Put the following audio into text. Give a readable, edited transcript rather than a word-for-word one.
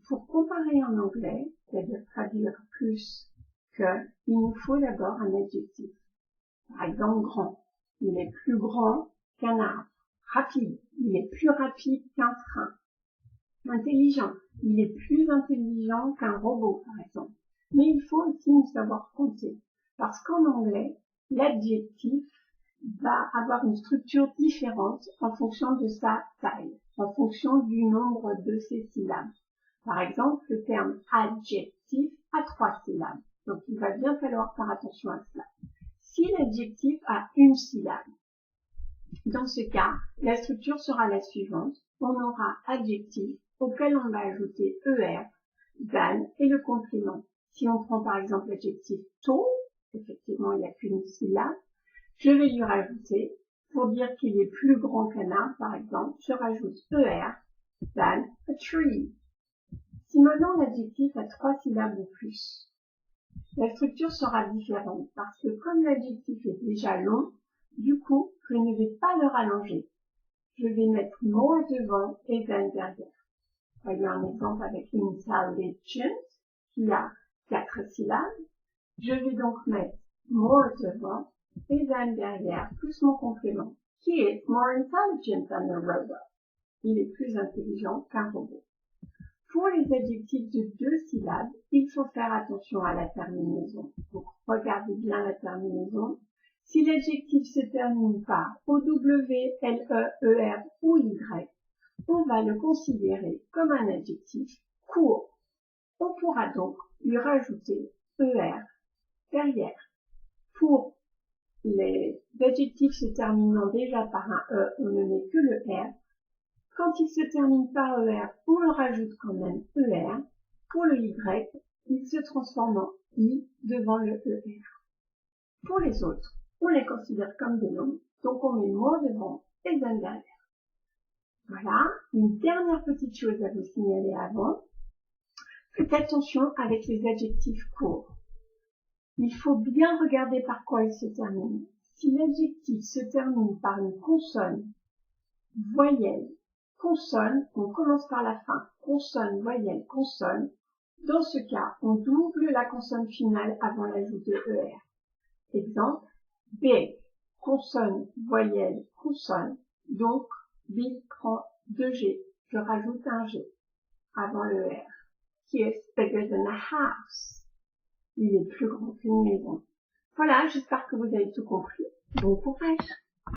Pour comparer en anglais, c'est-à-dire traduire plus que, il nous faut d'abord un adjectif. Par exemple, grand. Il est plus grand qu'un arbre. Rapide. Il est plus rapide qu'un train. Intelligent. Il est plus intelligent qu'un robot, par exemple. Mais il faut aussi nous savoir compter. Parce qu'en anglais, l'adjectif va avoir une structure différente en fonction de sa taille, en fonction du nombre de ses syllabes. Par exemple, le terme adjectif a 3 syllabes. Donc, il va bien falloir faire attention à cela. Si l'adjectif a une syllabe, dans ce cas, la structure sera la suivante. On aura adjectif auquel on va ajouter ER, than et le complément. Si on prend par exemple l'adjectif tall, effectivement il n'y a qu'une syllabe, je vais lui rajouter, pour dire qu'il est plus grand qu'un arbre par exemple, je rajoute ER, than a tree. Si maintenant l'adjectif a 3 syllabes ou plus, la structure sera différente parce que comme l'adjectif est déjà long, du coup, je ne vais pas le rallonger. Je vais mettre more devant et than derrière. Voyons un exemple avec intelligent qui a 4 syllabes. Je vais donc mettre more devant et than derrière plus mon complément. He is more intelligent than a robot. Il est plus intelligent qu'un robot. Pour les adjectifs de 2 syllabes, il faut faire attention à la terminaison. Donc, regardez bien la terminaison. Si l'adjectif se termine par O-W, L-E, E-R ou Y, on va le considérer comme un adjectif court. On pourra donc lui rajouter ER derrière. Pour les adjectifs se terminant déjà par un E, on ne met que le R. Quand il se termine par ER, on le rajoute quand même ER. Pour le Y, il se transforme en I devant le ER. Pour les autres, on les considère comme des noms, donc on met more devant et than derrière. Voilà, une dernière petite chose à vous signaler avant. Faites attention avec les adjectifs courts. Il faut bien regarder par quoi ils se terminent. Si l'adjectif se termine par une consonne, voyelle, consonne, on commence par la fin, consonne, voyelle, consonne. Dans ce cas, on double la consonne finale avant l'ajout de ER. Exemple, big, consonne, voyelle, consonne. Donc, big prend 2 G. Je rajoute un G avant le R. He is bigger than a house. Il est plus grand qu'une maison. Voilà, j'espère que vous avez tout compris. Bon courage!